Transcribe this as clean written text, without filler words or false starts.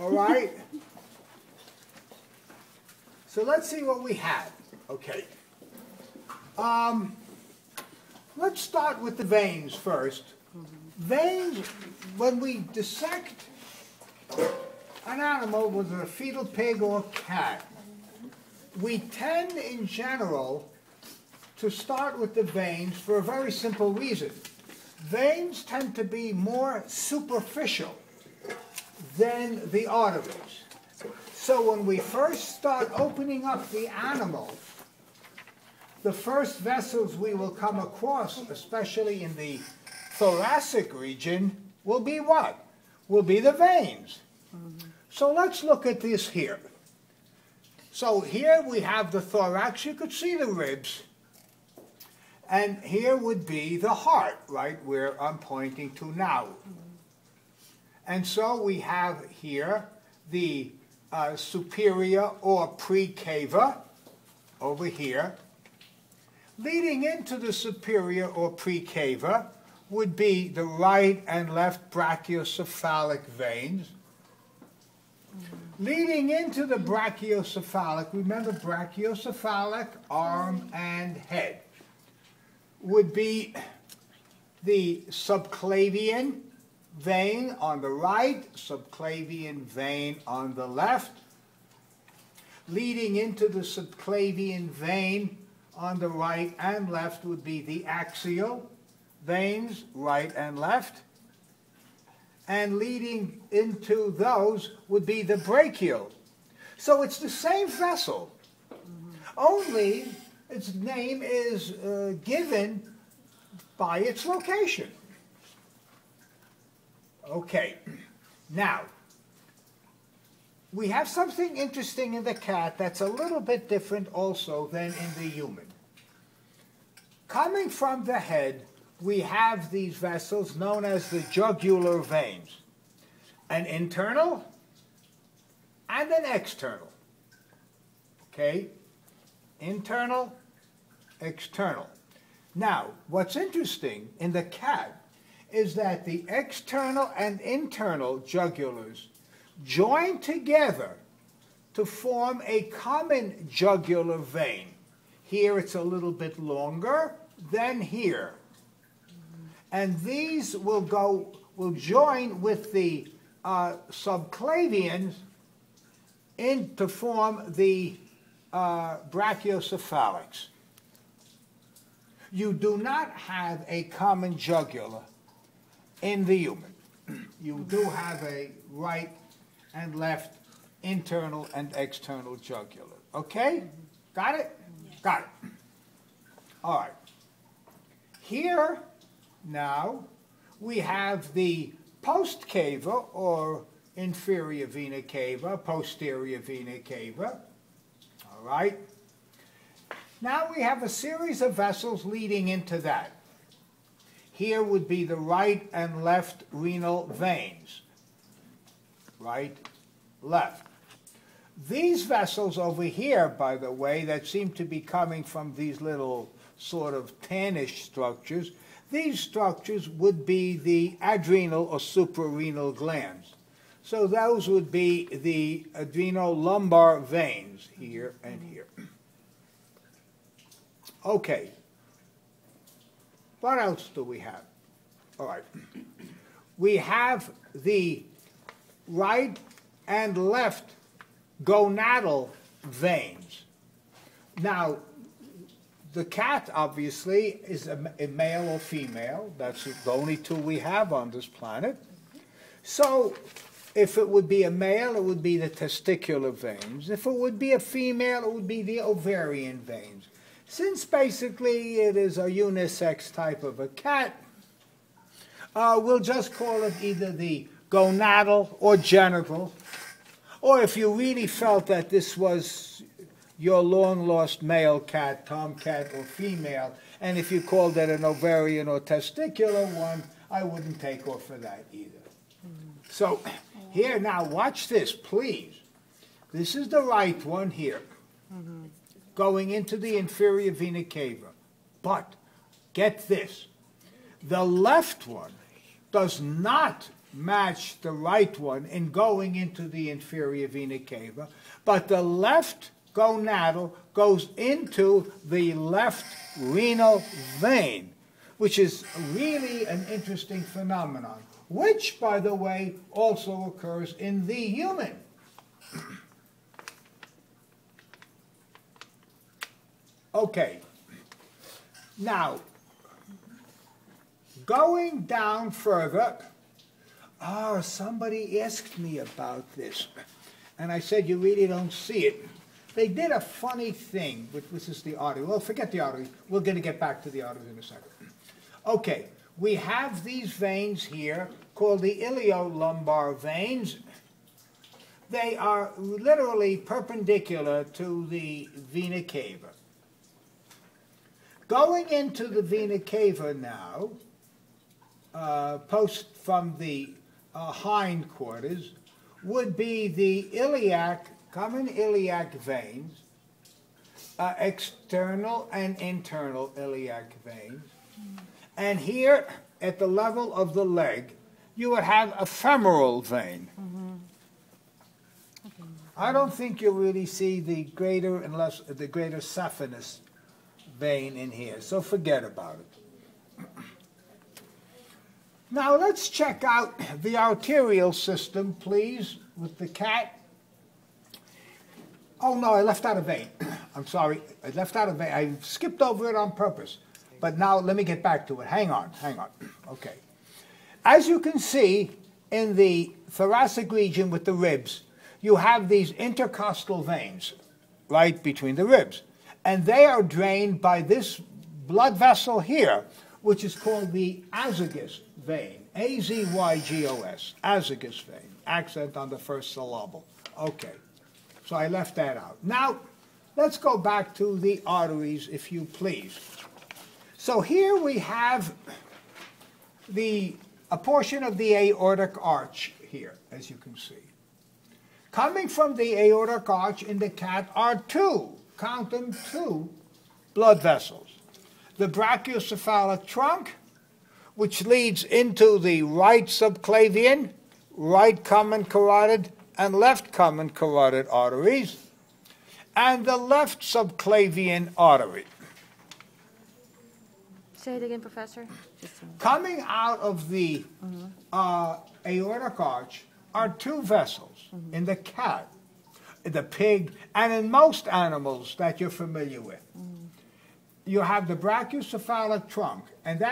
All right? So let's see what we have. Okay. Let's start with the veins first. Veins, when we dissect an animal, whether a fetal pig or cat, we tend in general to start with the veins for a very simple reason. Veins tend to be more superficial than the arteries. So when we first start opening up the animal, the first vessels we will come across, especially in the thoracic region, will be what? Will be the veins. So let's look at this here. So here we have the thorax. You could see the ribs. And here would be the heart, right, where I'm pointing to now. And so we have here the superior or precava over here. Leading into the superior or precava would be the right and left brachiocephalic veins. Leading into the brachiocephalic, remember brachiocephalic, arm and head, would be the subclavian vein on the right, subclavian vein on the left. Leading into the subclavian vein on the right and left would be the axial veins, right and left. And leading into those would be the brachial. So it's the same vessel, only its name is given by its location. Okay, now, we have something interesting in the cat that's a little bit different also than in the human. Coming from the head, we have these vessels known as the jugular veins, an internal and an external. Okay? Internal, external. Now, what's interesting in the cat is that the external and internal jugulars join together to form a common jugular vein. Here it's a little bit longer than here. And these will join with the subclavians to form the brachiocephalics. You do not have a common jugular in the human. You do have a right and left internal and external jugular. Okay? Got it? Yes. Got it. All right. Here, now, we have the postcava, or inferior vena cava, posterior vena cava. All right? Now we have a series of vessels leading into that. Here would be the right and left renal veins. Right, left. These vessels over here, by the way, that seem to be coming from these little sort of tannish structures, these structures would be the adrenal or suprarenal glands. So those would be the adrenolumbar veins here and here. Okay. What else do we have? All right. We have the right and left gonadal veins. Now, the cat, obviously, is a male or female. That's the only two we have on this planet. So, if it would be a male, it would be the testicular veins. If it would be a female, it would be the ovarian veins. Since basically it is a unisex type of a cat, we'll just call it either the gonadal or genital. Or if you really felt that this was your long-lost male cat, tomcat, or female, and if you called it an ovarian or testicular one, I wouldn't take off for that either. So here, now watch this, please. This is the right one here, going into the inferior vena cava. But get this, the left one does not match the right one in going into the inferior vena cava, but the left gonadal goes into the left renal vein, which is really an interesting phenomenon, which, by the way, also occurs in the human. Okay, now, going down further, somebody asked me about this, and I said, you really don't see it. They did a funny thing, this is the artery. Well, forget the artery. We're going to get back to the arteries in a second. Okay, we have these veins here called the iliolumbar veins. They are literally perpendicular to the vena cava. Going into the vena cava now, post from the hindquarters, would be the common iliac veins, external and internal iliac veins. And here, at the level of the leg, you would have a femoral vein. Okay. I don't think you'll really see the greater saphenous vein in here, so forget about it. Now let's check out the arterial system, please, with the cat. Oh no, I left out a vein. I'm sorry, I left out a vein. I skipped over it on purpose. But now let me get back to it. Hang on. Okay. As you can see in the thoracic region with the ribs, you have these intercostal veins right between the ribs. And they are drained by this blood vessel here, which is called the azygos vein. A-Z-Y-G-O-S, azygos vein. Accent on the first syllable. Okay. So I left that out. Now, let's go back to the arteries, if you please. So here we have a portion of the aortic arch here, as you can see. Coming from the aortic arch in the cat are two, count them, two blood vessels. The brachiocephalic trunk, which leads into the right subclavian, right common carotid, and left common carotid arteries, and the left subclavian artery. Say it again, Professor. Coming out of the aortic arch are two vessels in the cat, the pig, and in most animals that you're familiar with. You have the brachiocephalic trunk, and that